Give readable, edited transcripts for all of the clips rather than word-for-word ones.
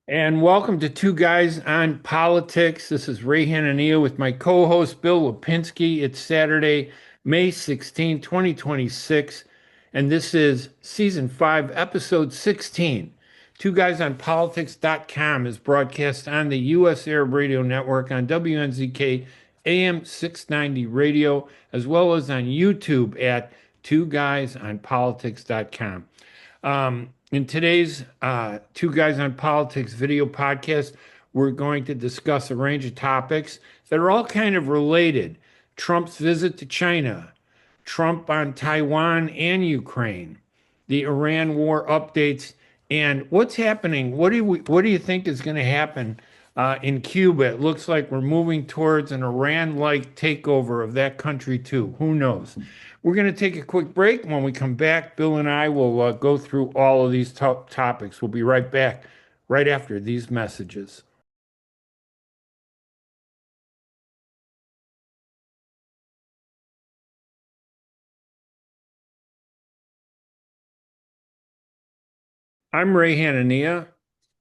And welcome to Two Guys on Politics. This is Ray Hanania with my co-host Bill Lipinski. It's Saturday, May 16, 2026, and this is season 5, episode 16. Two Guys on Politics.com is broadcast on the U.S. Arab Radio Network on WNZK AM 690 radio, as well as on YouTube at Two Guys on Politics.com. In today's Two Guys on Politics video podcast, we're going to discuss a range of topics that are all kind of related. Trump's visit to China, Trump on Taiwan and Ukraine, the Iran war updates, and what's happening. What do you think is going to happen in Cuba? It looks like we're moving towards an Iran-like takeover of that country too. Who knows? We're going to take a quick break. When we come back, Bill and I will go through all of these topics. We'll be right back right after these messages. I'm Ray Hanania.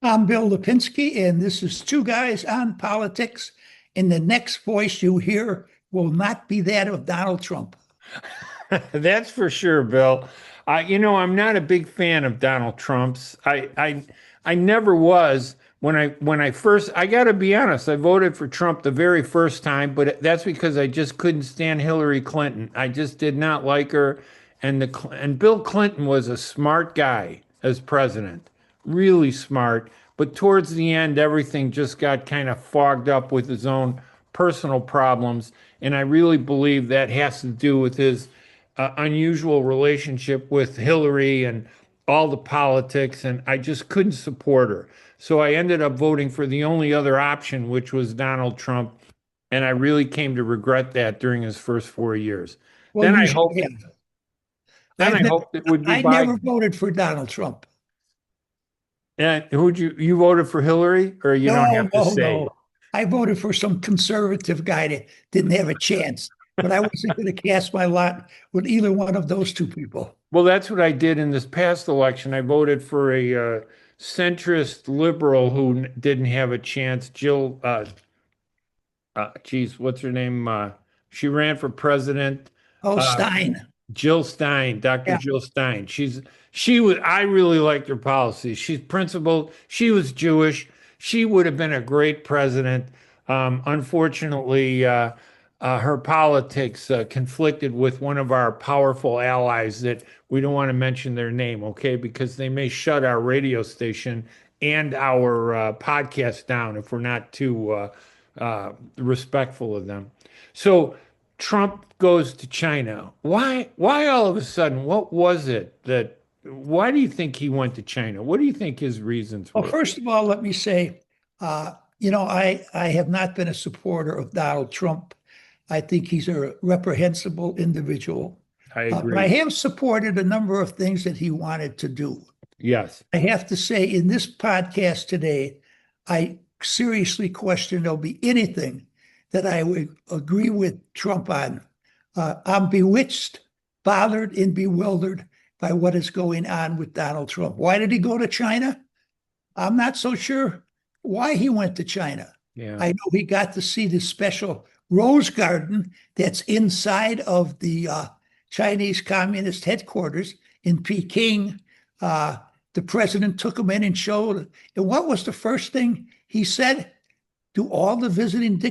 I'm Bill Lipinski, and this is Two Guys on Politics. And the next voice you hear will not be that of Donald Trump. That's for sure, Bill. I'm not a big fan of Donald Trump's. I never was. When I first, I got to be honest, I voted for Trump the very first time, but that's because I just couldn't stand Hillary Clinton. I just did not like her, and Bill Clinton was a smart guy as president, really smart. But towards the end, everything just got kind of fogged up with his own personal problems, and I really believe that has to do with his unusual relationship with Hillary and all the politics, and I just couldn't support her. So I ended up voting for the only other option, which was Donald Trump, and I really came to regret that during his first 4 years. Well, Then you I should hoped, have. then I hoped it would be I never Biden. voted for Donald Trump. And who'd you voted for Hillary, or you don't No, have to no, say? no. I voted for some conservative guy that didn't have a chance. But I wasn't going to cast my lot with either one of those two people. Well, that's what I did in this past election. I voted for a centrist liberal who didn't have a chance. Jill, geez, what's her name? She ran for president. Oh, Uh, Stein. Jill Stein, Dr. Yeah. Jill Stein. She was. I really liked her policies. She's principled. She was Jewish. She would have been a great president. Unfortunately, her politics conflicted with one of our powerful allies that we don't want to mention their name, okay? Because they may shut our radio station and our podcast down if we're not too respectful of them. So Trump goes to China. Why all of a sudden? What was it that? Why do you think he went to China? What do you think his reasons Well, were? first of all, let me say, I have not been a supporter of Donald Trump. I think he's a reprehensible individual. I But I agree. have supported a number of things that he wanted to do. Yes. I have to say, in this podcast today, I seriously question there'll be anything that I would agree with Trump on. I'm bewitched, bothered, and bewildered by what is going on with Donald Trump. Why did he go to China? I'm not so sure why he went to China. Yeah. I know he got to see the special rose garden that's inside of the Chinese Communist headquarters in Peking. The president took him in and showed. And what was the first thing he said? Do all the visiting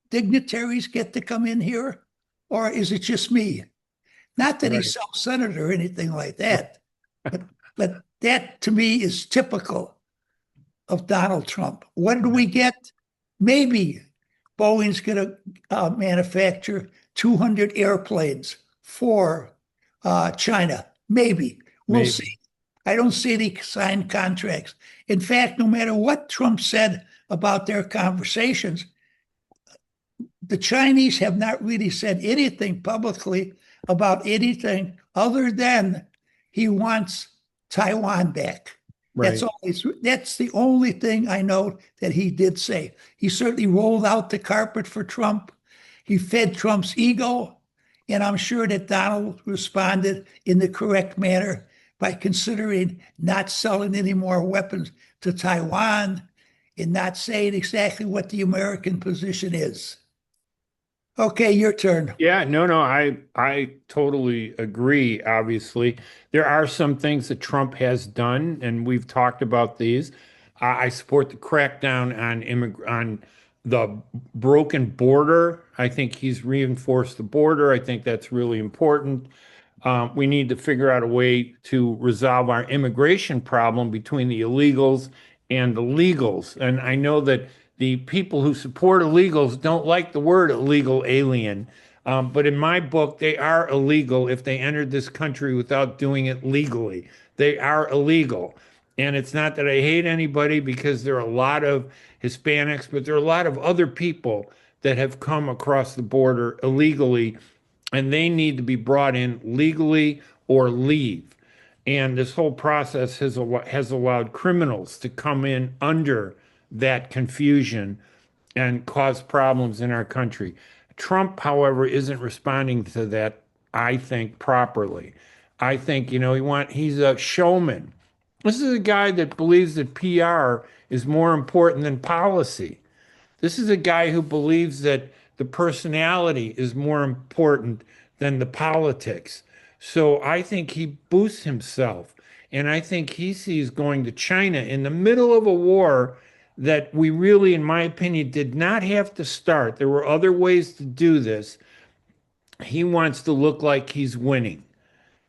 dignitaries get to come in here? Or is it just me? Not that he's Right. self-centered or anything like that, but, but that to me is typical of Donald Trump. What did we get? Maybe Boeing's going to manufacture 200 airplanes for China. Maybe. We'll Maybe. see. I don't see any signed contracts. In fact, no matter what Trump said about their conversations, the Chinese have not really said anything publicly about anything other than he wants Taiwan back. Right. That's the only thing I know that he did say. He certainly rolled out the carpet for Trump. He fed Trump's ego, and I'm sure that Donald responded in the correct manner by considering not selling any more weapons to Taiwan, and not saying exactly what the American position is. Okay, your turn. Yeah, no, I totally agree. Obviously, there are some things that Trump has done, and we've talked about these. I support the crackdown on on the broken border. I think he's reinforced the border. I think that's really important. We need to figure out a way to resolve our immigration problem between the illegals and the legals. And I know that the people who support illegals don't like the word illegal alien. But in my book, they are illegal if they entered this country without doing it legally. They are illegal. And it's not that I hate anybody because there are a lot of Hispanics, but there are a lot of other people that have come across the border illegally, and they need to be brought in legally or leave. And this whole process has allowed criminals to come in under that confusion and cause problems in our country. Trump, however, isn't responding to that, I think, properly. I think, he's a showman. This is a guy that believes that PR is more important than policy. This is a guy who believes that the personality is more important than the politics. So I think he boosts himself. And I think he sees going to China in the middle of a war that we really, in my opinion, did not have to start. There were other ways to do this. He wants to look like he's winning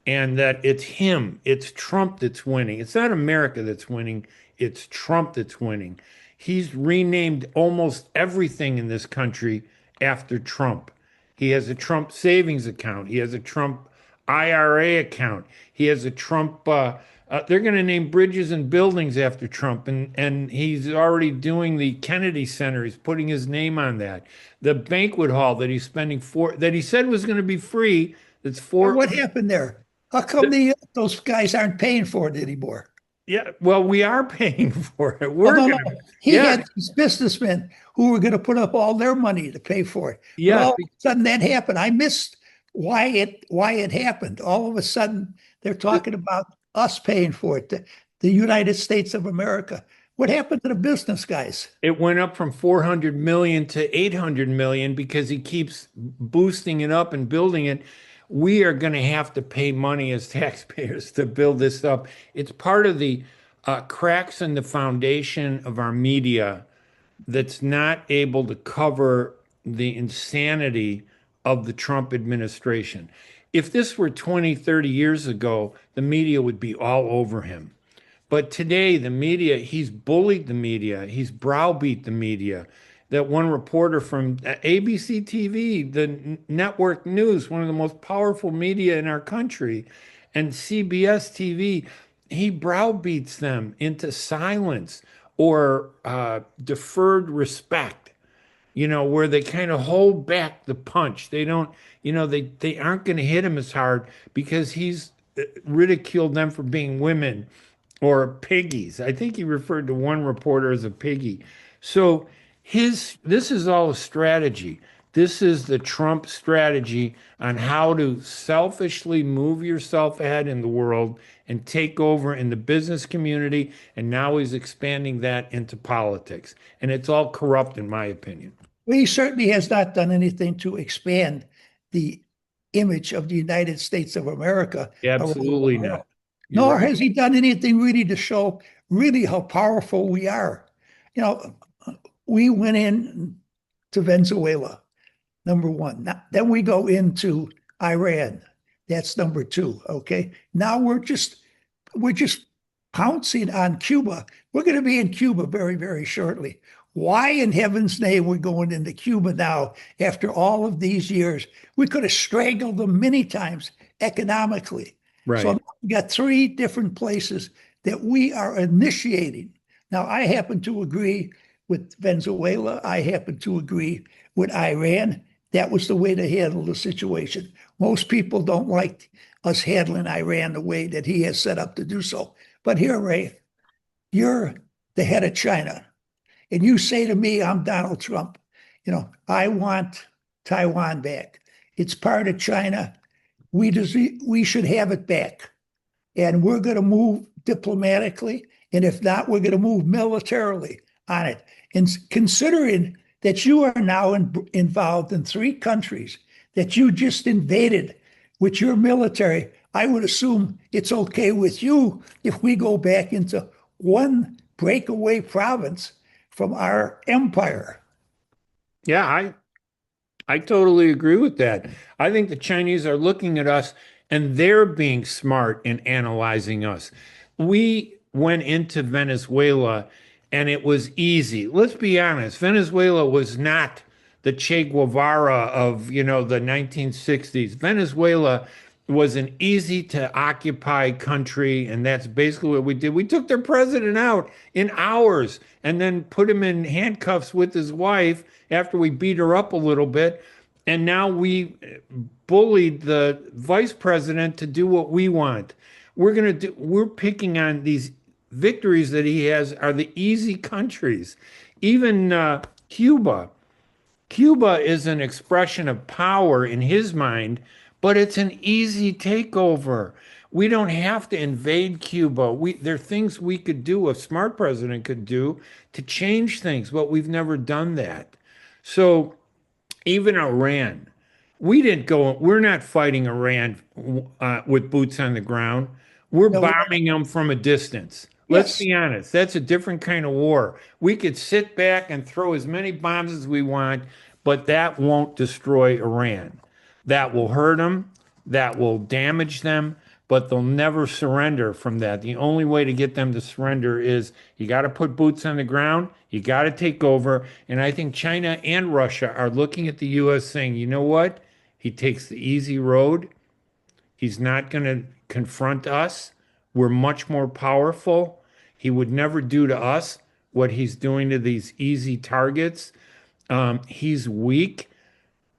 and that it's him, it's Trump that's winning. It's not America that's winning, it's Trump that's winning. He's renamed almost everything in this country after Trump. He has a Trump savings account, he has a Trump IRA account, he has a Trump. They're going to name bridges and buildings after Trump, and he's already doing the Kennedy Center. He's putting his name on that. The banquet hall that he's spending that he said was going to be free. That's And for. what happened there? How come those guys aren't paying for it anymore? Yeah, well, we are paying for it. Oh, We're no, gonna, no. He yeah, had these businessmen who were going to put up all their money to pay for it. But yeah, all of a sudden that happened. I missed why it happened. All of a sudden they're talking about us paying for it, the United States of America. What happened to the business guys? it went up from 400 million to 800 million because he keeps boosting it up and building it. We are going to have to pay money as taxpayers to build this up. It's part of the cracks in the foundation of our media that's not able to cover the insanity of the Trump administration. If this were 20, 30 years ago, the media would be all over him. But today, the media, he's bullied the media, he's browbeat the media. That one reporter from ABC TV, the network news, one of the most powerful media in our country, and CBS TV, he browbeats them into silence or deferred respect, where they kind of hold back the punch. They don't, they aren't going to hit him as hard because he's ridiculed them for being women or piggies. I think he referred to one reporter as a piggy. So this is all a strategy. This is the Trump strategy on how to selfishly move yourself ahead in the world and take over in the business community. And now he's expanding that into politics. And it's all corrupt, in my opinion. Well, he certainly has not done anything to expand the image of the United States of America around the Absolutely world. not. You're Nor right. has he done anything really to show really how powerful we are. You know, we went in to Venezuela, number one. Then we go into Iran. That's number two. Okay. Now we're just pouncing on Cuba. We're going to be in Cuba very, very shortly. Why in heaven's name we're going into Cuba now after all of these years? We could have strangled them many times economically. So Right. now we got three different places that we are initiating. Now, I happen to agree with Venezuela. I happen to agree with Iran. That was the way to handle the situation. Most people don't like us handling Iran the way that he has set up to do so. But here, Ray, you're the head of China, and you say to me, I'm Donald Trump. I want Taiwan back. It's part of China. We should have it back. And we're going to move diplomatically. And if not, we're going to move militarily. on it. And considering that you are now involved in three countries that you just invaded with your military, I would assume it's okay with you if we go back into one breakaway province from our empire. Yeah, I totally agree with that. I think the Chinese are looking at us and they're being smart in analyzing us. We went into Venezuela and it was easy. Let's be honest, Venezuela was not the Che Guevara of, the 1960s. Venezuela was an easy to occupy country, and that's basically what we did. We took their president out in hours and then put him in handcuffs with his wife after we beat her up a little bit. And now we bullied the vice president to do what we want. We're picking on these victories that he has are the easy countries. Even Cuba. Cuba is an expression of power in his mind, but it's an easy takeover. We don't have to invade Cuba. There are things we could do, a smart president could do to change things, but we've never done that. So even Iran, we're not fighting Iran with boots on the ground. We're No, bombing them from a distance. Let's yes. be honest, that's a different kind of war. We could sit back and throw as many bombs as we want, but that won't destroy Iran. That will hurt them, that will damage them, but they'll never surrender from that. The only way to get them to surrender is you got to put boots on the ground, you got to take over. And I think China and Russia are looking at the US saying, you know what? He takes the easy road. He's not going to confront us. We're much more powerful. He would never do to us what he's doing to these easy targets. He's weak.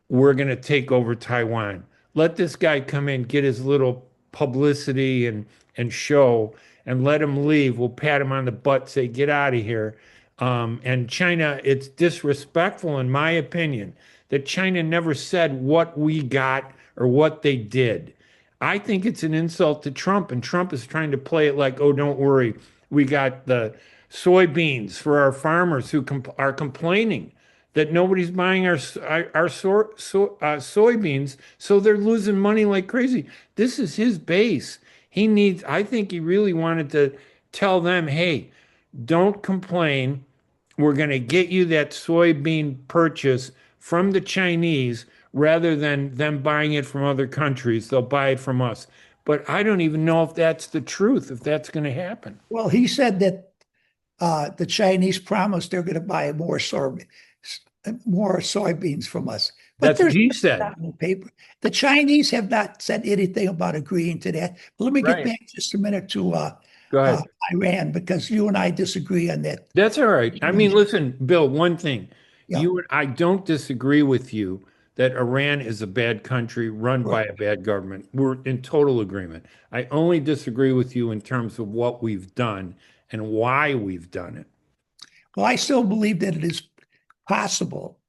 We're going to take over Taiwan. Let this guy come in, get his little publicity and show, and let him leave. We'll pat him on the butt, say, get out of here. And China, it's disrespectful, in my opinion, that China never said what we got or what they did. I think it's an insult to Trump, and Trump is trying to play it like, oh, don't worry, we got the soybeans for our farmers who are complaining that nobody's buying our soybeans, so they're losing money like crazy. This is his base. I think he really wanted to tell them, hey, don't complain. We're going to get you that soybean purchase from the Chinese rather than them buying it from other countries. They'll buy it from us. But I don't even know if that's the truth, if that's going to happen. Well, he said that the Chinese promised they're going to buy more soybeans from us. But That's what there's he said. not in the paper. The Chinese have not said anything about agreeing to that. But let me get Right. back just a minute to Go ahead. Iran, because you and I disagree on that. That's all right. I mean, listen, Bill, one thing. Yeah, I don't disagree with you that Iran is a bad country run by right. a bad government. We're in total agreement. I only disagree with you in terms of what we've done and why we've done it. Well, I still believe that it is possible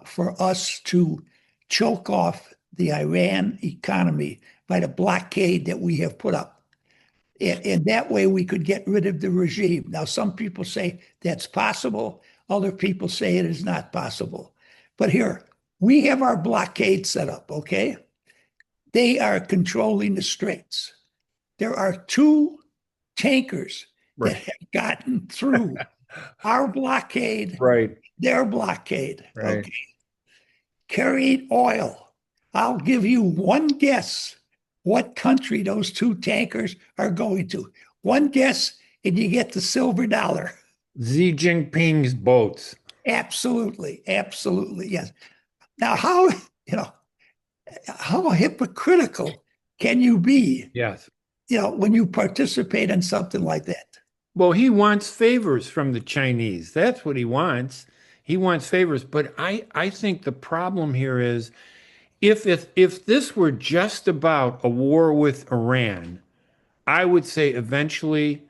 for us to choke off the Iran economy by the blockade that we have put up. And that way we could get rid of the regime. Now, some people say that's possible. Other people say it is not possible. But here, we have our blockade set up, okay? They are controlling the straits. There are two tankers that Right. have gotten through our blockade, Right. their blockade, Right. okay? Carried oil. I'll give you one guess what country those two tankers are going to. One guess, and you get the silver dollar. Xi Jinping's boats. Absolutely, absolutely, yes. Now, how hypocritical can you be, Yes. when you participate in something like that? Well, he wants favors from the Chinese. That's what he wants. He wants favors. But I think the problem here is if this were just about a war with Iran, I would say eventually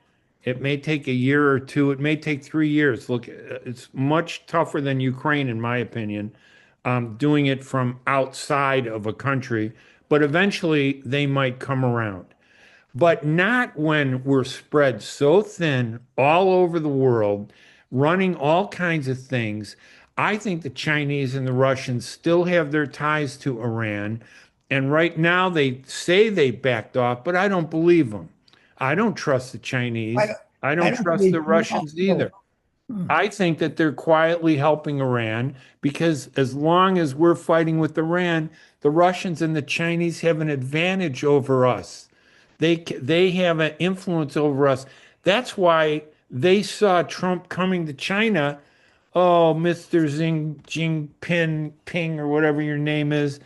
it may take a year or two. It may take 3 years. Look, it's much tougher than Ukraine, in my opinion, doing it from outside of a country. But eventually they might come around. But not when we're spread so thin all over the world. running all kinds of things. I think the Chinese and the Russians still have their ties to Iran. And right now they say they backed off, but I don't believe them. I don't trust the I, Chinese. I I don't don't trust the believe, no, Russians no. either. Hmm. I think that they're quietly helping Iran because as long as we're fighting with Iran, the Russians and the Chinese have an advantage over us. They have an influence over us. That's why they saw Trump coming to China. Oh, Mr. Jinping, Ping, or whatever your name is,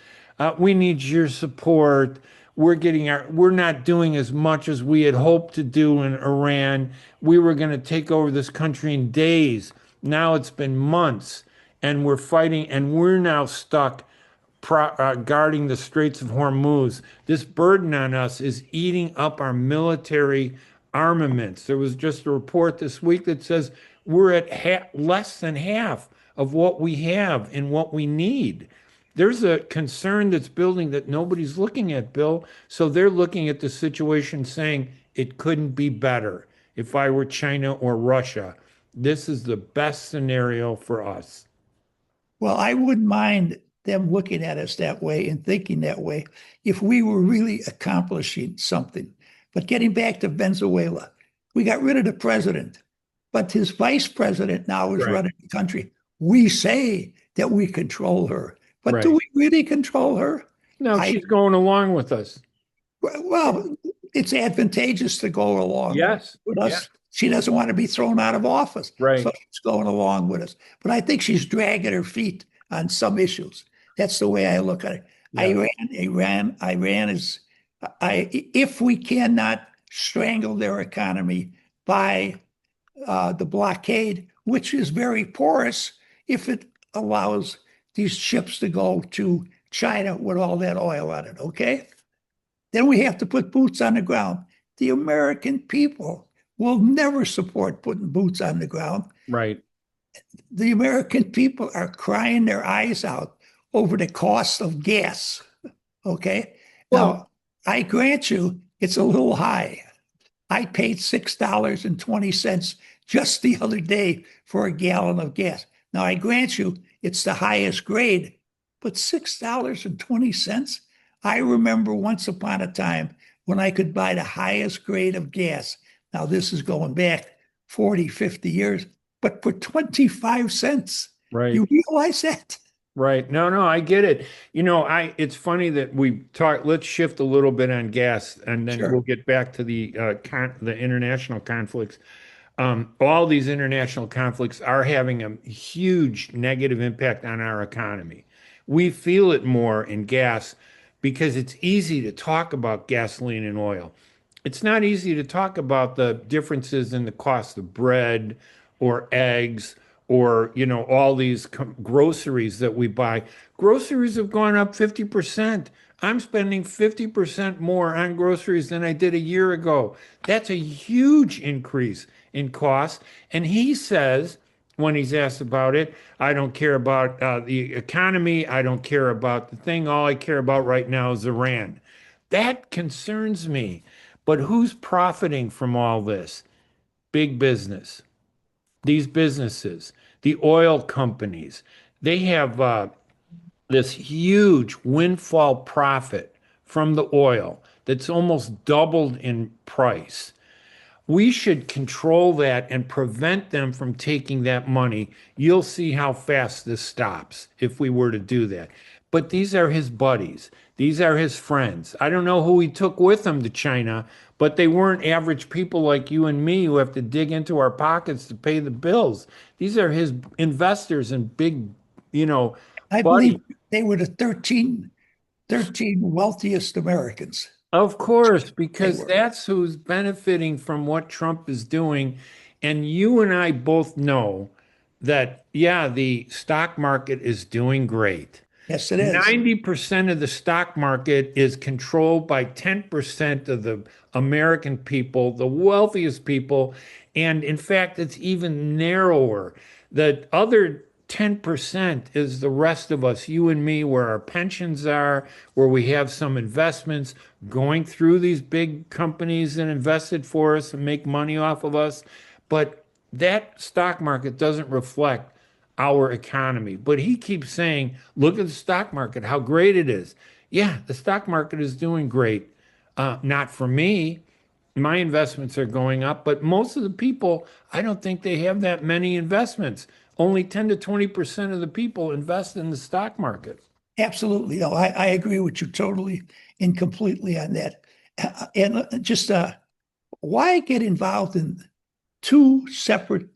we need your support. We're not doing as much as we had hoped to do in Iran. We were going to take over this country in days. Now it's been months, and we're fighting, and we're now stuck guarding the Straits of Hormuz. This burden on us is eating up our military armaments. There was just a report this week that says we're at less than half of what we have and what we need. There's a concern that's building that nobody's looking at, Bill. So they're looking at the situation saying it couldn't be better if I were China or Russia. This is the best scenario for us. Well, I wouldn't mind them looking at us that way and thinking that way if we were really accomplishing something. But getting back to Venezuela, we got rid of the president, but his vice president now is Right. running the country. We say that we control her, but do Right. we really control her? No, I, she's going along with us. well, it's advantageous to go along Yes. with Yeah. us. She doesn't want to be thrown out of office, so Right. she's going along with us. But I think she's dragging her feet on some issues. That's the way I look at it. Yeah. Iran is, if we cannot strangle their economy by the blockade, which is very porous, if it allows these ships to go to China with all that oil on it, okay? Then we have to put boots on the ground. The American people will never support putting boots on the ground. Right. The American people are crying their eyes out over the cost of gas. Okay. Well, Now, I grant you it's a little high. I paid $6.20 just the other day for a gallon of gas. Now, I grant you it's the highest grade, but $6.20? I remember once upon a time when I could buy the highest grade of gas. Now, this is going back 40, 50 years, but for 25 cents. right. You realize that? Right. No, no, I get it. It's funny that we talk, let's shift a little bit on gas and then we'll Sure. get back to the international conflicts. All these international conflicts are having a huge negative impact on our economy. We feel it more in gas because it's easy to talk about gasoline and oil. It's not easy to talk about the differences in the cost of bread or eggs or, all these groceries that we buy. Groceries have gone up 50%. I'm spending 50% more on groceries than I did a year ago. That's a huge increase in cost. And he says, when he's asked about it, I don't care about the economy. I don't care about the thing. All I care about right now is Iran. That concerns me. But who's profiting from all this? Big business. These businesses, the oil companies, they have this huge windfall profit from the oil that's almost doubled in price. We should control that and prevent them from taking that money. You'll see how fast this stops if we were to do that. But these are his buddies. These are his friends. I don't know who he took with him to China, but they weren't average people like you and me who have to dig into our pockets to pay the bills. These are his investors and big, you know, I buddies. believe they were the 13 wealthiest Americans. Of course, They because were. that's who's benefiting from what Trump is doing. And you and I both know that, yeah, the stock market is doing great. Yes, it is. 90% of the stock market is controlled by 10% of the American people, the wealthiest people. And in fact, it's even narrower. The other 10% is the rest of us, you and me, where our pensions are, where we have some investments going through these big companies that invested for us and make money off of us. But that stock market doesn't reflect our economy. But he keeps saying, look at the stock market, how great it is. Yeah, the stock market is doing great. Not for me. My investments are going up, but most of the people, I don't think they have that many investments. Only 10 to 20% of the people invest in the stock market. Absolutely. No, I agree with you totally and completely on that. And just why get involved in two separate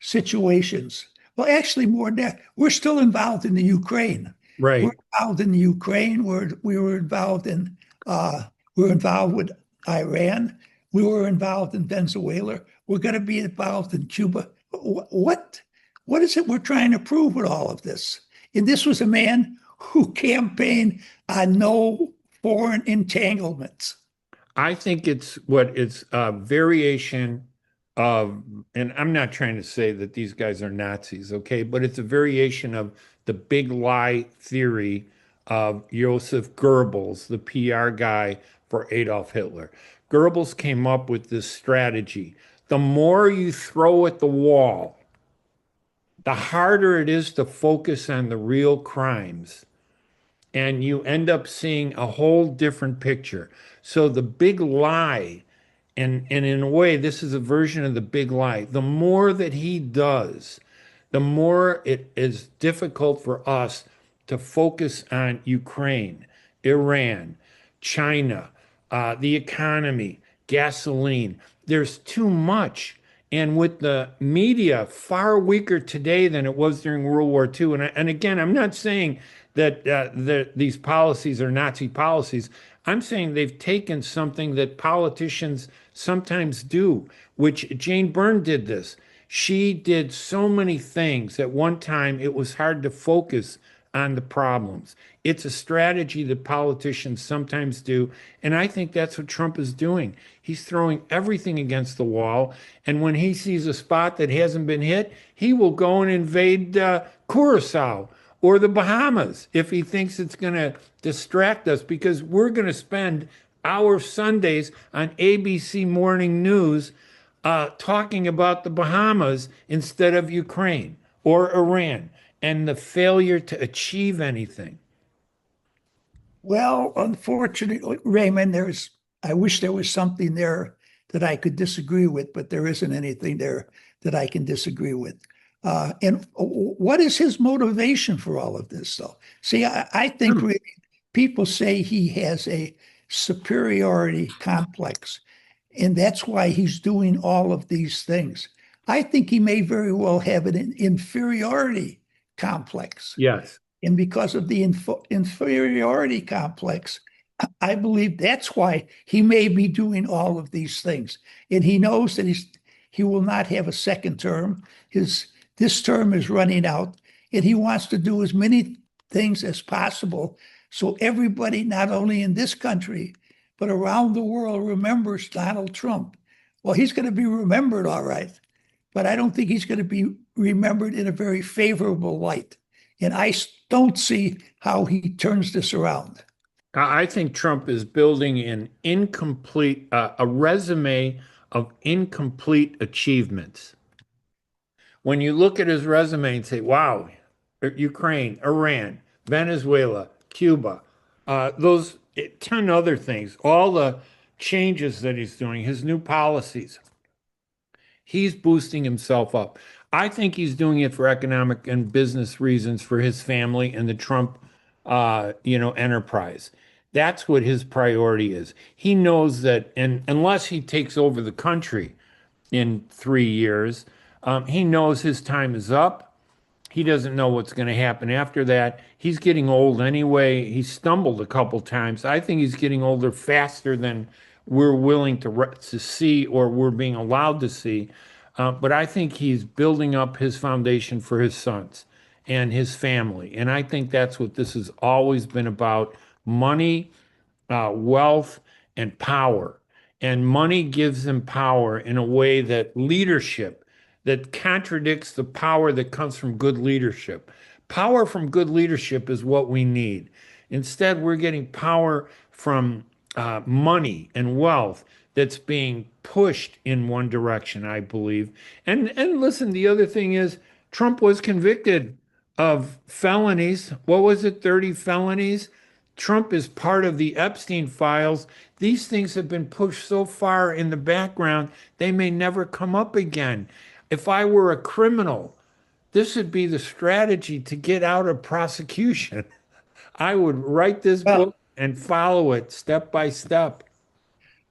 situations? Well, actually, more than that, we're still involved in the Ukraine. We're Right. involved in the Ukraine. We were involved in we were involved with Iran. We were involved in Venezuela. We're going to be involved in Cuba. What is it we're trying to prove with all of this? And this was a man who campaigned on no foreign entanglements. I think it's a variation of, and I'm not trying to say that these guys are Nazis, okay, but it's a variation of the big lie theory of Joseph Goebbels, the PR guy for Adolf Hitler. Goebbels came up with this strategy. The more you throw at the wall, the harder it is to focus on the real crimes, and you end up seeing a whole different picture. So the big lie, and in a way, this is a version of the big lie. The more that he does, the more it is difficult for us to focus on Ukraine, Iran, China, the economy, gasoline. There's too much. And with the media far weaker today than it was during World War II. And again, I'm not saying that these policies are Nazi policies. I'm saying they've taken something that politicians sometimes do, which Jane Byrne did this. She did so many things at one time, it was hard to focus on the problems. It's a strategy that politicians sometimes do. And I think that's what Trump is doing. He's throwing everything against the wall. And when he sees a spot that hasn't been hit, he will go and invade Curacao or the Bahamas if he thinks it's going to distract us, because we're going to spend our Sundays on ABC Morning News talking about the Bahamas instead of Ukraine or Iran and the failure to achieve anything. Well, unfortunately, Raymond, I wish there was something there that I could disagree with, but there isn't anything there that I can disagree with. And what is his motivation for all of this, though? See, I think really people say he has a superiority complex, and that's why he's doing all of these things. I think he may very well have an inferiority complex. Yes. And because of the inferiority complex, I believe that's why he may be doing all of these things. And he knows that he will not have a second term. This term is running out, and he wants to do as many things as possible so everybody, not only in this country, but around the world, remembers Donald Trump. Well, he's going to be remembered all right, but I don't think he's going to be remembered in a very favorable light. And I don't see how he turns this around. I think Trump is building an incomplete, a resume of incomplete achievements. When you look at his resume and say, wow, Ukraine, Iran, Venezuela, Cuba, those 10 other things, all the changes that he's doing, his new policies, he's boosting himself up. I think he's doing it for economic and business reasons for his family and the Trump, enterprise. That's what his priority is. He knows that, and unless he takes over the country in 3 years, he knows his time is up. He doesn't know what's going to happen after that. He's getting old anyway. He stumbled a couple times. I think he's getting older faster than we're willing to see or we're being allowed to see. But I think he's building up his foundation for his sons and his family. And I think that's what this has always been about: money, wealth, and power. And money gives them power in a way that leadership, that contradicts the power that comes from good leadership. Power from good leadership is what we need. Instead, we're getting power from money and wealth that's being pushed in one direction, I believe. And listen, the other thing is Trump was convicted of felonies. What was it? 30 felonies. Trump is part of the Epstein files. These things have been pushed so far in the background, they may never come up again. If I were a criminal, this would be the strategy to get out of prosecution. I would write this Well, book and follow it step by step.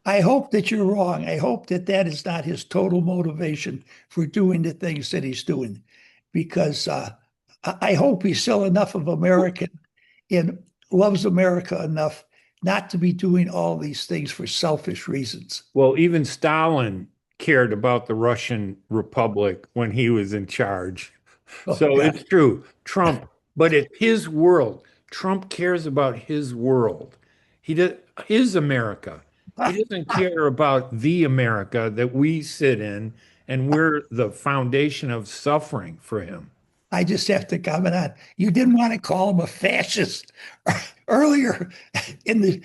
I hope that you're wrong. I hope that that is not his total motivation for doing the things that he's doing, because I hope he's still enough of American and loves America enough not to be doing all these things for selfish reasons. Well, even Stalin cared about the Russian Republic when he was in charge. Oh, So God. it's true. Trump, but it's his world. Trump cares about his world. He does his America. He doesn't care about the America that we sit in, and we're the foundation of suffering for him. I just have to comment on. You didn't want to call him a fascist earlier in the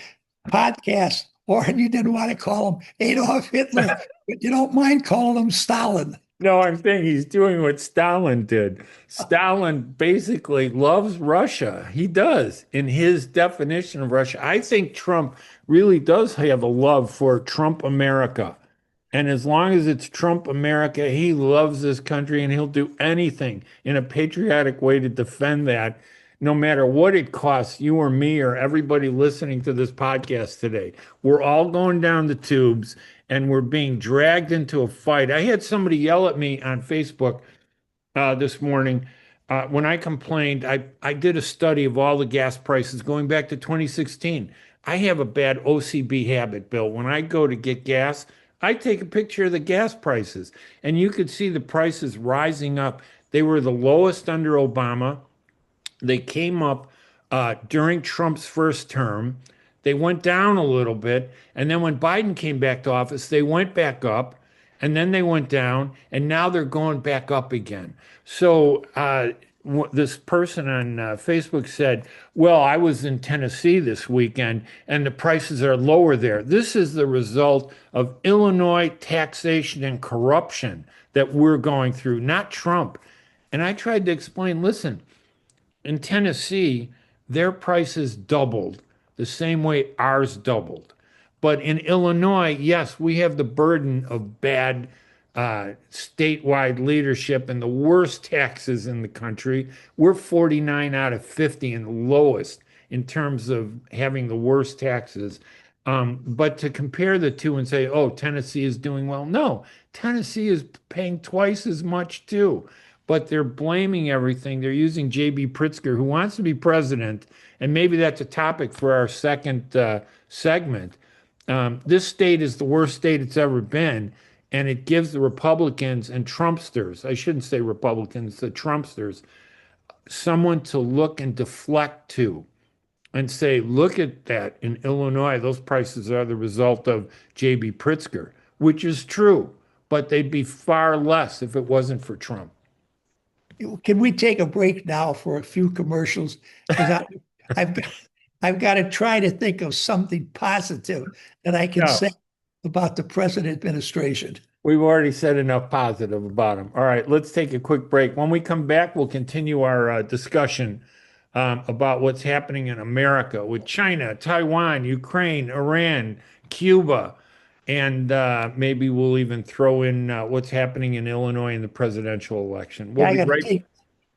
podcast, or you didn't want to call him Adolf Hitler, but you don't mind calling him Stalin. No, I'm saying he's doing what Stalin did. Stalin basically loves Russia. He does in his definition of Russia. I think Trump really does have a love for Trump America. And as long as it's Trump America, he loves this country and he'll do anything in a patriotic way to defend that, no matter what it costs you or me or everybody listening to this podcast today. We're all going down the tubes and we're being dragged into a fight. I had somebody yell at me on Facebook this morning. When I complained, I did a study of all the gas prices going back to 2016. I have a bad OCB habit, Bill. When I go to get gas, I take a picture of the gas prices, and you could see the prices rising up. They were the lowest under Obama. They came up during Trump's first term. They went down a little bit. And then when Biden came back to office, they went back up and then they went down. And now they're going back up again. So this person on Facebook said, well, I was in Tennessee this weekend and the prices are lower there. This is the result of Illinois taxation and corruption that we're going through, not Trump. And I tried to explain, listen, in Tennessee, their prices doubled the same way ours doubled. But in Illinois, yes, we have the burden of bad statewide leadership and the worst taxes in the country. We're 49 out of 50 and the lowest in terms of having the worst taxes. But to compare the two and say, oh, Tennessee is doing well, no, Tennessee is paying twice as much too. But they're blaming everything. They're using JB Pritzker, who wants to be president, and maybe that's a topic for our second segment. This state is the worst state it's ever been, and it gives the Republicans and Trumpsters, I shouldn't say Republicans, the Trumpsters, someone to look and deflect to and say, look at that in Illinois, those prices are the result of JB Pritzker, which is true, but they'd be far less if it wasn't for Trump. Can we take a break now for a few commercials? Because I've I've got to try to think of something positive that I can No, say about the present administration. we've already said enough positive about him. All right, let's take a quick break. When we come back, we'll continue our discussion about what's happening in America with China, Taiwan, Ukraine, Iran, Cuba, and maybe we'll even throw in what's happening in Illinois in the presidential election. We'll Yeah, be right.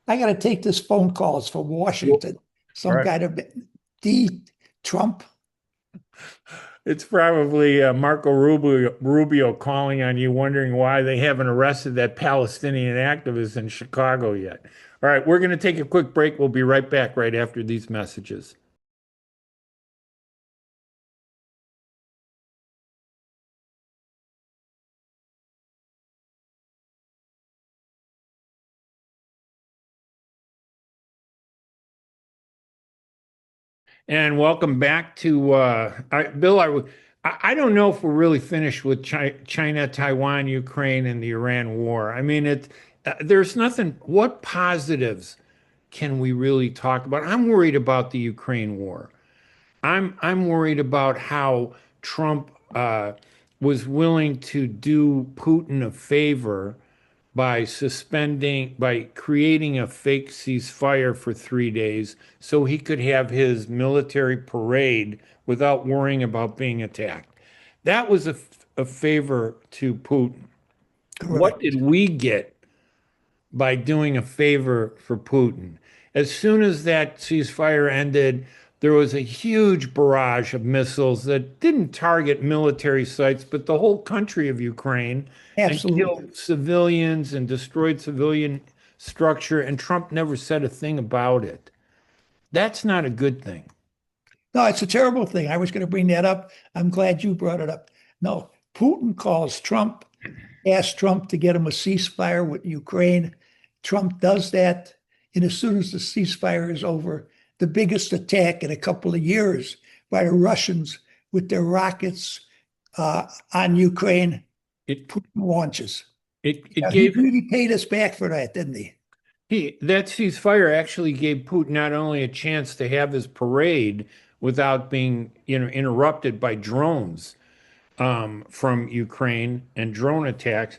I got to take this phone call. It's from Washington. All Some right. guy to D Trump. It's probably Marco Rubio calling on you, wondering why they haven't arrested that Palestinian activist in Chicago yet. All right, we're going to take a quick break. We'll be right back right after these messages. And welcome back to Bill. I don't know if we're really finished with China, Taiwan, Ukraine, and the Iran war. I mean, there's nothing. What positives can we really talk about? I'm worried about the Ukraine war. I'm worried about how Trump was willing to do Putin a favor by creating a fake ceasefire for 3 days so he could have his military parade without worrying about being attacked. That was a favor to Putin. What Correct. did we get by doing a favor for Putin? As soon as that ceasefire ended, there was a huge barrage of missiles that didn't target military sites, but the whole country of Ukraine, and Absolutely. killed civilians and destroyed civilian structure, and Trump never said a thing about it. That's not a good thing. No, it's a terrible thing. I was going to bring that up. I'm glad you brought it up. No, Putin calls Trump, asks Trump to get him a ceasefire with Ukraine. Trump does that. And as soon as the ceasefire is over, the biggest attack in a couple of years by the Russians with their rockets on Ukraine, It Putin launches. it He gave really paid us back for that, didn't he? that ceasefire actually gave Putin not only a chance to have his parade without being, interrupted by drones, from Ukraine and drone attacks,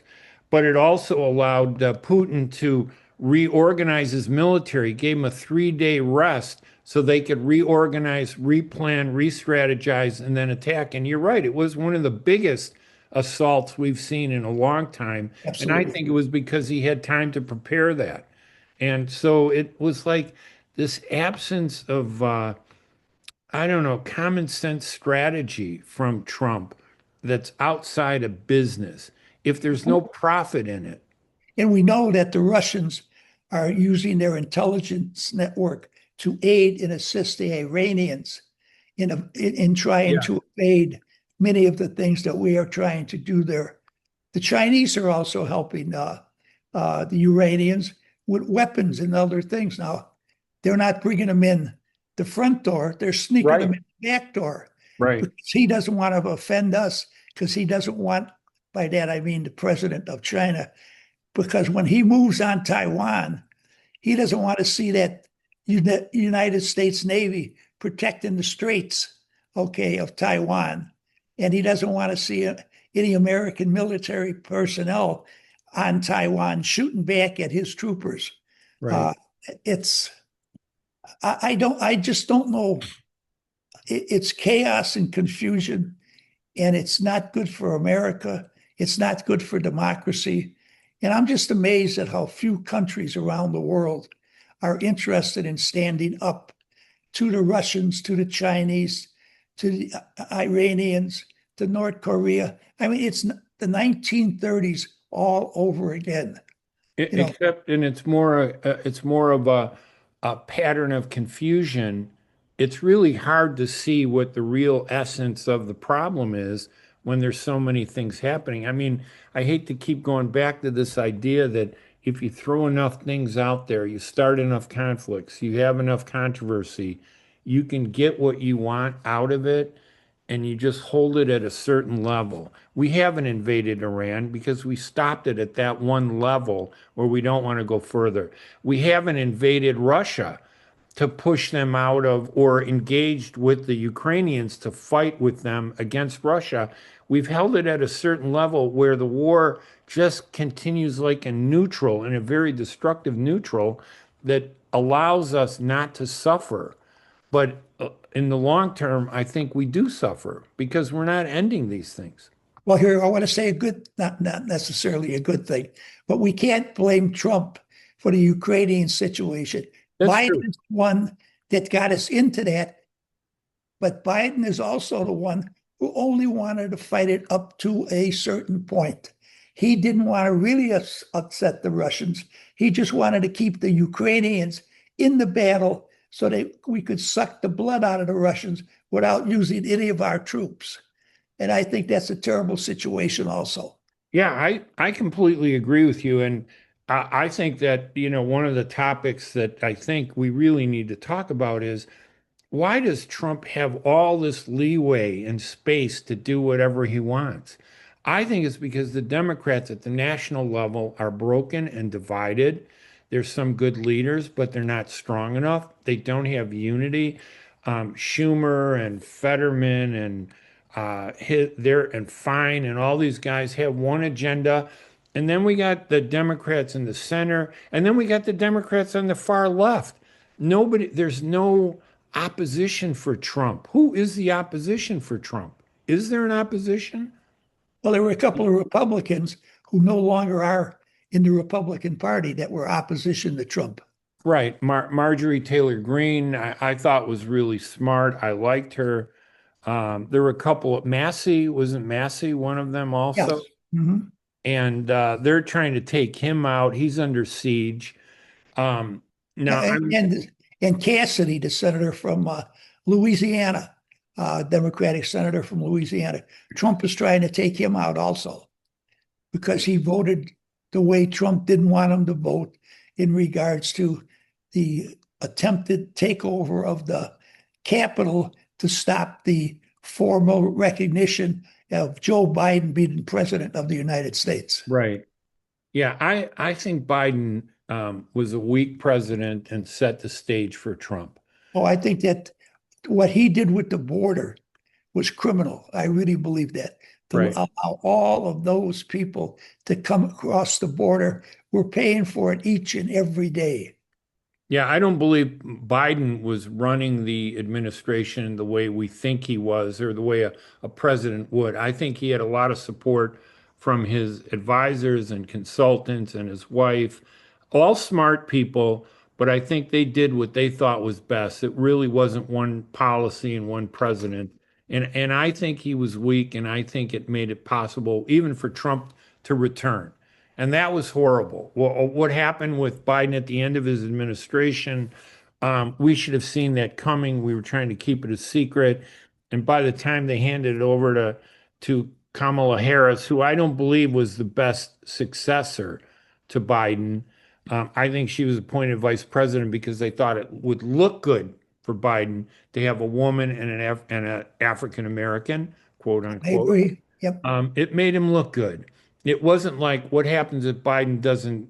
but it also allowed Putin to reorganize his military, gave him a 3 day rest so they could reorganize, replan, re strategize, and then attack. And you're right, it was one of the biggest assaults we've seen in a long time. And I Absolutely. think it was because he had time to prepare that. And so it was like this absence of, I don't know, common sense strategy from Trump that's outside of business. If there's no profit in it, And we know that the Russians are using their intelligence network to aid and assist the Iranians in trying yeah, to evade many of the things that we are trying to do there. The Chinese are also helping the Iranians with weapons and other things. Now, they're not bringing them in the front door, they're sneaking them right, in the back door right, because he doesn't want to offend us, because he doesn't want, by that I mean the president of China, because when he moves on Taiwan, he doesn't want to see that United States Navy protecting the straits, okay, of Taiwan. And he doesn't want to see any American military personnel on Taiwan shooting back at his troopers. right. Uh, it's, I just don't know. It's chaos and confusion, and it's not good for America. It's not good for democracy. And I'm just amazed at how few countries around the world are interested in standing up to the Russians, to the Chinese, to the Iranians, to North Korea. I mean, it's the 1930s all over again. You know, Except, and it's more of a pattern of confusion. It's really hard to see what the real essence of the problem is when there's so many things happening. I mean, I hate to keep going back to this idea that if you throw enough things out there, you start enough conflicts, you have enough controversy, you can get what you want out of it, and you just hold it at a certain level. We haven't invaded Iran because we stopped it at that one level where we don't want to go further. We haven't invaded Russia to push them out of, or engaged with the Ukrainians to fight with them against Russia. We've held it at a certain level where the war just continues like a neutral, and a very destructive neutral that allows us not to suffer. But in the long term, I think we do suffer because we're not ending these things. well, here I want to say a good, not necessarily a good thing, but we can't blame Trump for the Ukrainian situation. That's Biden true. is the one that got us into that, but Biden is also the one who only wanted to fight it up to a certain point. He didn't want to really upset the Russians. He just wanted to keep the Ukrainians in the battle so that we could suck the blood out of the Russians without using any of our troops. And I think that's a terrible situation also. Yeah, I completely agree with you. And I think that, one of the topics that I think we really need to talk about is, why does Trump have all this leeway and space to do whatever he wants? I think it's because the Democrats at the national level are broken and divided. There's some good leaders, but they're not strong enough. They don't have unity. Schumer and Fetterman and there and Fine and all these guys have one agenda. And then we got the Democrats in the center, and then we got the Democrats on the far left. There's no opposition for Trump. Who is the opposition for Trump? Is there an opposition? Well, there were a couple of Republicans who no longer are in the Republican Party that were opposition to Trump. Right. Marjorie Taylor Greene, I thought was really smart. I liked her. There were a couple of Massey, wasn't Massey one of them also? Yes. Mhm. And they're trying to take him out. He's under siege. Um, now And, I'm and and Cassidy, the senator from Louisiana, Democratic senator from Louisiana. Trump is trying to take him out also because he voted the way Trump didn't want him to vote in regards to the attempted takeover of the Capitol to stop the formal recognition of Joe Biden being president of the United States. right. Yeah, I think Biden was a weak president and set the stage for Trump. Oh, I think that what he did with the border was criminal. I really believe that. To Right. allow all of those people to come across the border, we're paying for it each and every day. Yeah, I don't believe Biden was running the administration the way we think he was or the way a president would. I think he had a lot of support from his advisors and consultants and his wife, all smart people, but I think they did what they thought was best. It really wasn't one policy and one president. And I think he was weak, and I think it made it possible even for Trump to return. And that was horrible. Well, what happened with Biden at the end of his administration, we should have seen that coming. We were trying to keep it a secret. And by the time they handed it over to Kamala Harris, who I don't believe was the best successor to Biden, I think she was appointed vice president because they thought it would look good for Biden to have a woman and an African American, quote I unquote. agree. Yep. It made him look good. It wasn't like what happens if Biden doesn't,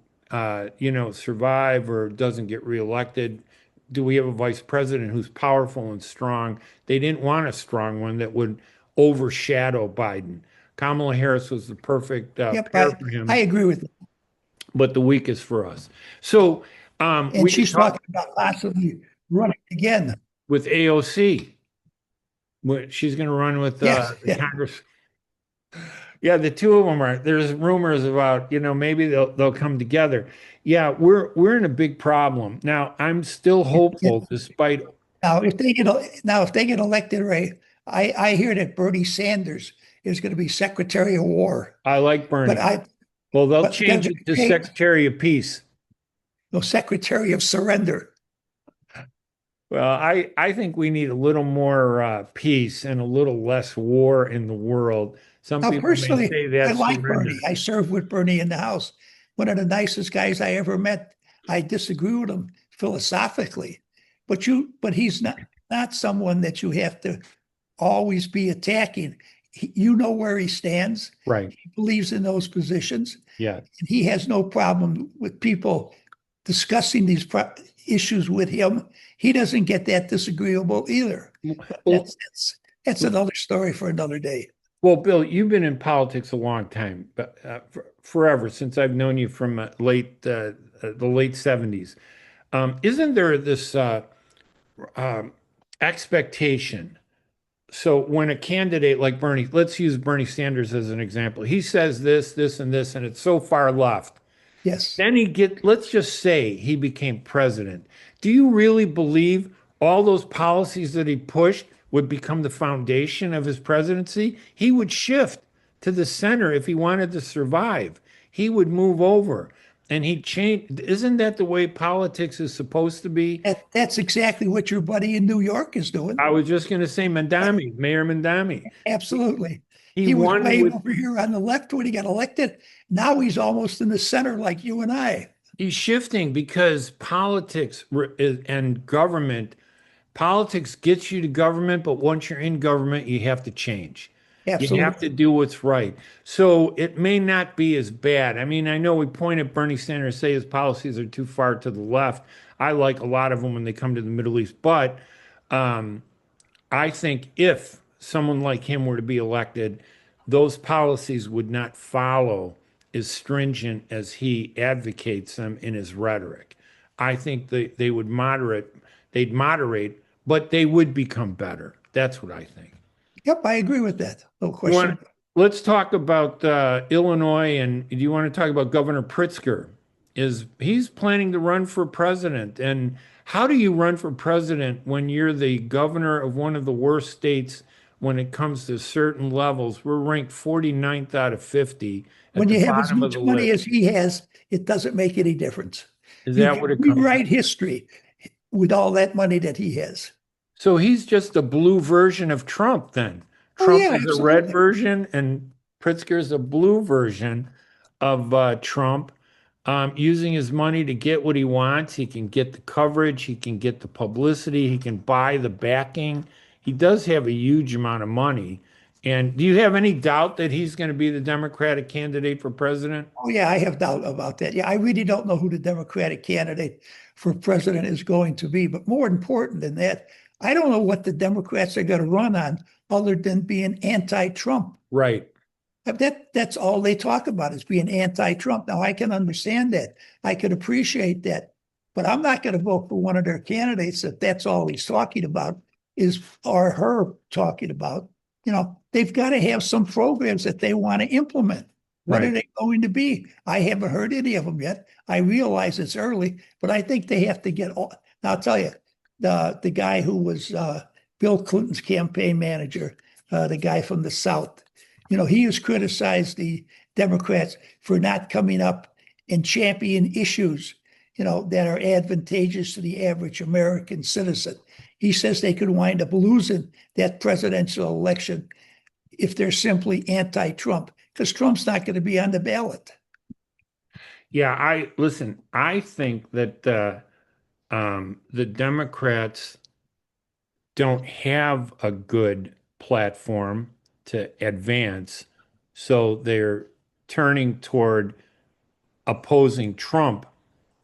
survive or doesn't get reelected. Do we have a vice president who's powerful and strong? They didn't want a strong one that would overshadow Biden. Kamala Harris was the perfect Yep. pair I, for I him, agree with that. but the weakest for us. So And we can she's talk talking about possibly running again. with AOC. She's going to run with Yes. the Yeah. Congress. Yeah, the two of them are. There's rumors about, maybe they'll come together. Yeah, we're in a big problem. Now, I'm still hopeful despite Now, if they get elected, Ray, I hear that Bernie Sanders is going to be Secretary of War. I like But Bernie. I Well, they'll but they're change going it to to change Secretary of Peace. the Secretary of Surrender. Well, I think we need a little more peace and a little less war in the world. Some Now, people may personally, say I that's like Bernie. surrender. I served with Bernie in the House. One of the nicest guys I ever met. I disagree with him philosophically, but he's not someone that you have to always be attacking. You know where he stands. Right. He believes in those positions, Yeah. and he has no problem with people discussing these issues with him. He doesn't get that disagreeable either. But Well, that's another story for another day. Well, Bill, you've been in politics a long time, but forever since I've known you from the late 70s. Isn't there this um, expectation? So when a candidate like Bernie, let's use Bernie Sanders as an example, he says this, this, and this, and it's so far left. Yes. Then let's just say he became president. Do you really believe all those policies that he pushed would become the foundation of his presidency? He would shift to the center if he wanted to survive. He would move over and he'd change. Isn't that the way politics is supposed to be? That's exactly what your buddy in New York is doing. I was just going to say Mandami, Mayor Mandami. Absolutely. He He was won way with over here on the left when he got elected. Now he's almost in the center like you and I. He's shifting because and government, politics gets you to government, but once you're in government, you have to change. You have to Absolutely. do what's right. So it may not be as bad. I mean, I know we point at Bernie Sanders, say his policies are too far to the left. I like a lot of them when they come to the Middle East, but um, I think if someone like him were to be elected, those policies would not follow as stringent as he advocates them in his rhetoric. I think they would they'd moderate, but they would become better. That's what I think. Yep, I agree with that. No You question. want, let's talk about Illinois, and do you want to talk about Governor Pritzker? Is he's planning to run for president? And how do you run for president when you're the governor of one of the worst states when it comes to certain levels? We're ranked 49th out of 50 at When the you have as bottom of much the money list. as he has, it doesn't make any difference. Is You that can what it comes rewrite down? history with all that money that he has. So he's just a blue version of Trump then. Oh, Trump yeah, is a red absolutely. version and Pritzker is a blue version of Trump, using his money to get what he wants. He can get the coverage, he can get the publicity, he can buy the backing. He does have a huge amount of money. And do you have any doubt that he's going to be the Democratic candidate for president? Oh, yeah, I have doubt about that. Yeah, I really don't know who the Democratic candidate for president is going to be. But more important than that, I don't know what the Democrats are going to run on other than being anti-Trump. Right. That's all they talk about is being anti-Trump. Now I can understand that. I can appreciate that. But I'm not going to vote for one of their candidates if that's all he's talking about is or her talking about. They've got to have some programs that they want to implement. What are Right. they going to be? I haven't heard any of them yet. I realize it's early, but I think they have to get all. Now I'll tell you, the guy who was Bill Clinton's campaign manager, the guy from the South, he has criticized the Democrats for not coming up and champion issues, that are advantageous to the average American citizen. He says they could wind up losing that presidential election if they're simply anti-Trump, because Trump's not going to be on the ballot. Yeah, I listen, I think that the Democrats don't have a good platform to advance, so they're turning toward opposing Trump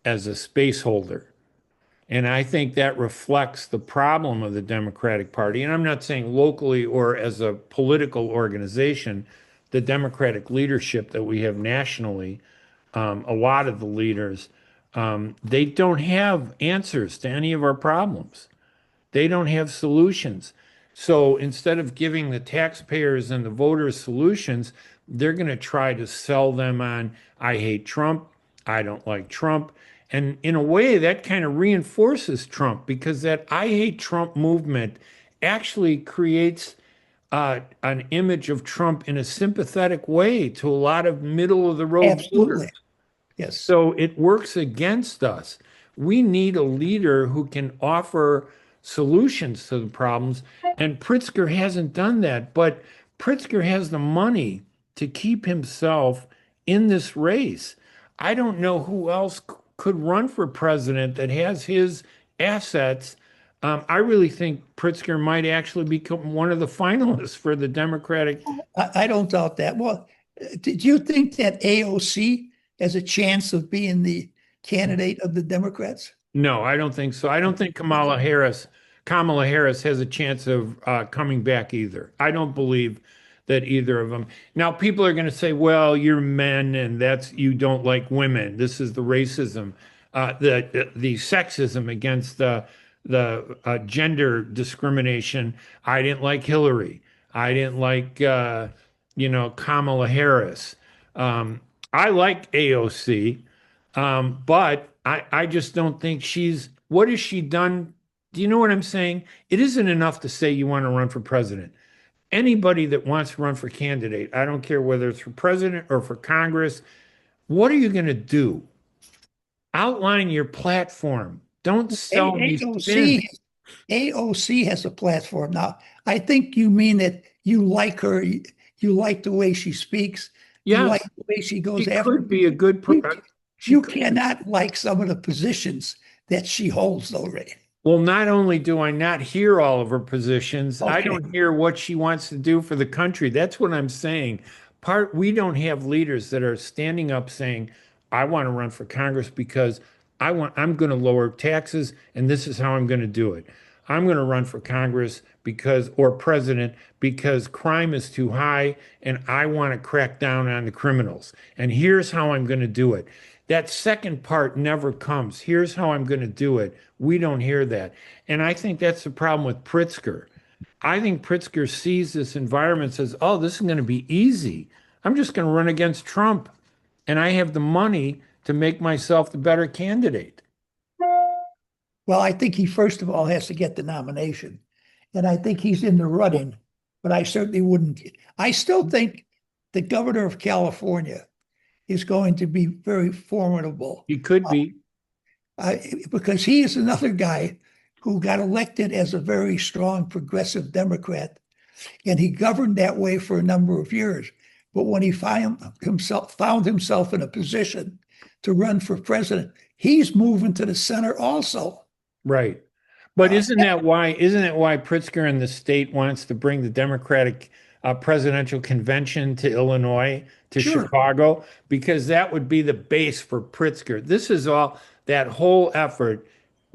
as a space holder. And I think that reflects the problem of the Democratic Party. And I'm not saying locally or as a political organization, the Democratic leadership that we have nationally, a lot of the leaders, they don't have answers to any of our problems. They don't have solutions. So instead of giving the taxpayers and the voters solutions, they're going to try to sell them on, I hate Trump, I don't like Trump. And in a way, that kind of reinforces Trump because that I hate Trump movement actually creates an image of Trump in a sympathetic way to a lot of middle of the road voters. Absolutely. Yes. So it works against us. We need a leader who can offer solutions to the problems. And Pritzker hasn't done that, but Pritzker has the money to keep himself in this race. I don't know who else could run for president that has his assets. I really think Pritzker might actually become one of the finalists for the Democratic. I don't doubt that. Well, did you think that AOC has a chance of being the candidate of the Democrats? No, I don't think so. I don't think Kamala Harris has a chance of coming back either. I don't believe that either of them. Now, people are going to say, "Well, you're men, and that's you don't like women. This is the racism, the sexism against the gender discrimination. I didn't like Hillary. I didn't like Kamala Harris. I like AOC." But I just don't think what has she done? Do you know what I'm saying? It isn't enough to say you want to run for president. Anybody that wants to run for candidate, I don't care whether it's for president or for Congress, what are you going to do? Outline your platform. Don't sell me spin. AOC AOC has a platform. Now, I think you mean that you like her, you like the way she speaks, you like Yes, the way she she goes after. could be a good, You, she you could. cannot like some of the positions that she holds, though, Ray. Well, not only do I not hear all of her positions, I Okay. don't hear what she wants to do for the country. That's what I'm saying. We don't have leaders that are standing up saying, I want to run for Congress because I'm going to lower taxes and this is how I'm going to do it. I'm going to run for Congress because, or president, because crime is too high and I want to crack down on the criminals. And here's how I'm going to do it. That second part never comes. Here's how I'm going to do it. We don't hear that. And I think that's the problem with Pritzker. I think Pritzker sees this environment, says, oh, this is going to be easy. I'm just going to run against Trump. And I have the money to make myself the better candidate. Well, I think he first of all has to get the nomination. And I think he's in the running, but I certainly wouldn't. I still think the governor of California is going to be very formidable He could be. uh, because he is another guy who got elected as a very strong progressive Democrat, and he governed that way for a number of years. But when he found himself in a position to run for president, he's moving to the center also. Right. But Uh, isn't that why Pritzker in the state wants to bring the Democratic presidential convention to Illinois, to sure. Chicago? Because that would be the base for Pritzker. This is all, that whole effort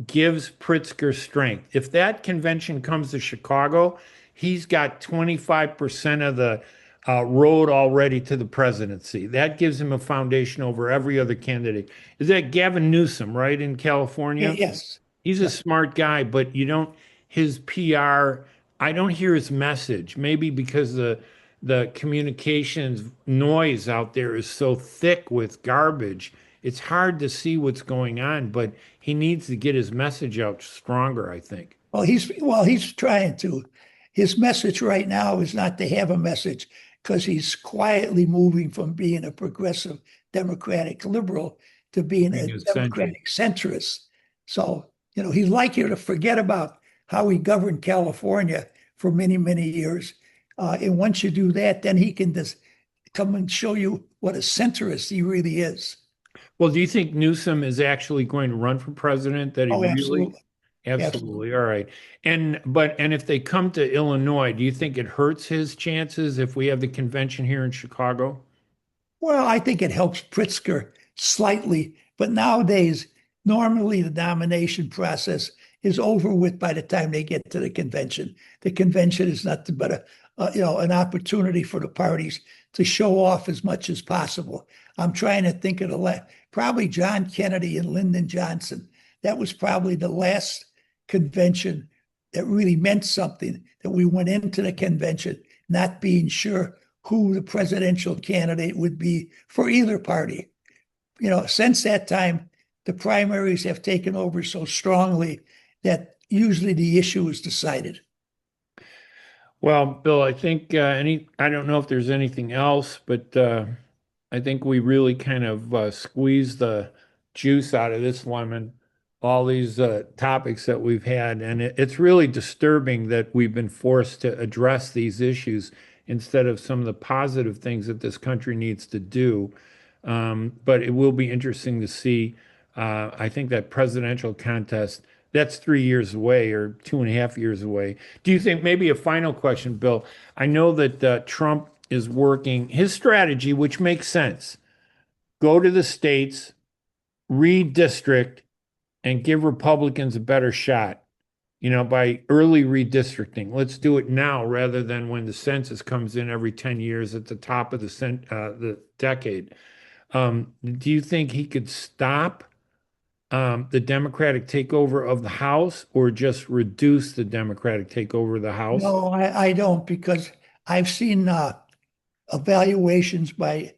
gives Pritzker strength. If that convention comes to Chicago, he's got 25% of the road already to the presidency. That gives him a foundation over every other candidate. Is that Gavin Newsom, right, in California? Yes. He's a Yeah. smart guy, but you don't, his PR, I don't hear his message. Maybe because the communications noise out there is so thick with garbage, it's hard to see what's going on, but he needs to get his message out stronger, I think. He's trying to. His message right now is not to have a message because he's quietly moving from being a progressive Democratic liberal to being Being a eccentric. Democratic centrist. So, he'd like you to forget about how he governed California for many, many years. And once you do that, then he can just come and show you what a centrist he really is. Well, do you think Newsom is actually going to run for president? That he Oh, really? absolutely. Absolutely. Absolutely. All right. And if they come to Illinois, do you think it hurts his chances if we have the convention here in Chicago? Well, I think it helps Pritzker slightly, but nowadays, normally the nomination process is over with by the time they get to the convention. The convention is nothing but an opportunity for the parties to show off as much as possible. I'm trying to think of probably John Kennedy and Lyndon Johnson. That was probably the last convention that really meant something, that we went into the convention not being sure who the presidential candidate would be for either party. Since that time, the primaries have taken over so strongly that usually the issue is decided. Well, Bill, I think I don't know if there's anything else, but I think we really kind of squeezed the juice out of this lemon, all these topics that we've had. And it's really disturbing that we've been forced to address these issues instead of some of the positive things that this country needs to do. But it will be interesting to see. I think that presidential contest, that's 3 years away or 2.5 years away. Do you think, maybe a final question, Bill? I know that Trump is working his strategy, which makes sense. Go to the states, redistrict, and give Republicans a better shot, by early redistricting. Let's do it now rather than when the census comes in every 10 years at the top of the decade. Do you think he could stop the Democratic takeover of the House or just reduce the Democratic takeover of the House? No, I don't, because I've seen evaluations by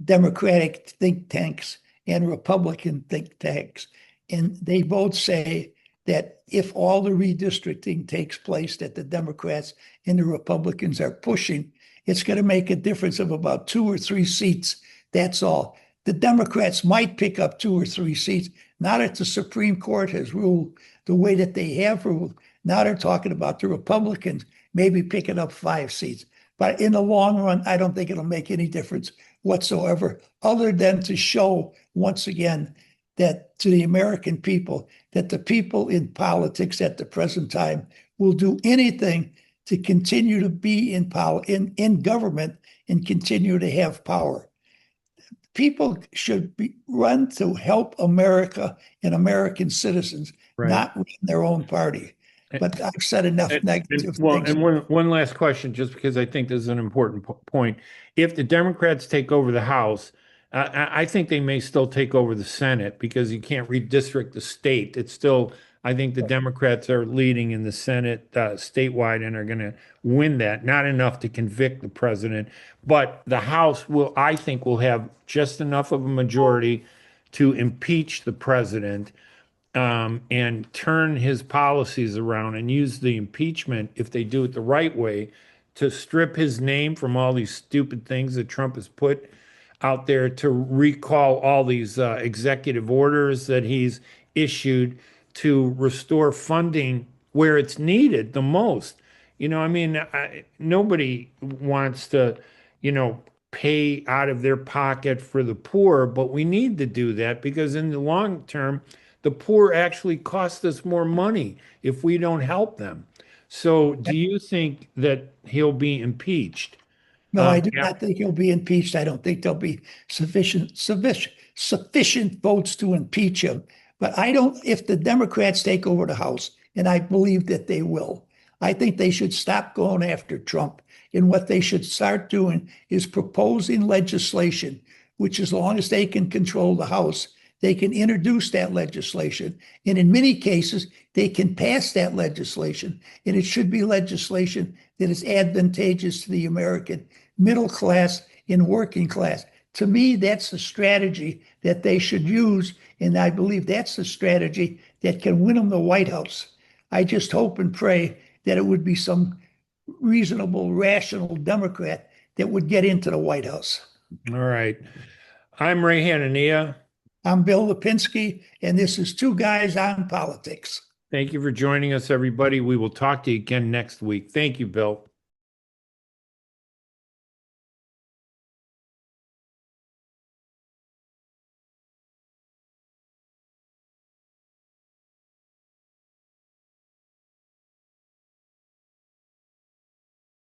Democratic think tanks and Republican think tanks, and they both say that if all the redistricting takes place that the Democrats and the Republicans are pushing, it's going to make a difference of about 2 or 3 seats. That's all. The Democrats might pick up 2 or 3 seats. Now that the Supreme Court has ruled the way that they have ruled, now they're talking about the Republicans maybe picking up 5 seats. But in the long run, I don't think it'll make any difference whatsoever, other than to show once again that to the American people, that the people in politics at the present time will do anything to continue to be in government and continue to have power. People should run to help America and American citizens, Right. not run their own party. but I've said enough negative Well, things. and one last question, just because I think this is an important point. If the Democrats take over the House, I think they may still take over the Senate because you can't redistrict the state. It's still, I think the Democrats are leading in the Senate statewide and are going to win that. Not enough to convict the president, but the House will, I think, will have just enough of a majority to impeach the president and turn his policies around and use the impeachment, if they do it the right way, to strip his name from all these stupid things that Trump has put out there, to recall all these executive orders that he's issued, to restore funding where it's needed the most. I mean, nobody wants to, pay out of their pocket for the poor, but we need to do that because in the long term, the poor actually cost us more money if we don't help them. So, do you think that he'll be impeached? No, I do Yeah. not think he'll be impeached. I don't think there'll be sufficient votes to impeach him. But I don't, if the Democrats take over the House, and I believe that they will, I think they should stop going after Trump. And what they should start doing is proposing legislation, which, as long as they can control the House, they can introduce that legislation. And in many cases, they can pass that legislation. And it should be legislation that is advantageous to the American middle class and working class. To me, that's the strategy that they should use. And I believe that's the strategy that can win them the White House. I just hope and pray that it would be some reasonable, rational Democrat that would get into the White House. All right. I'm Ray Hanania. I'm Bill Lipinski, and this is Two Guys on Politics. Thank you for joining us, everybody. We will talk to you again next week. Thank you, Bill.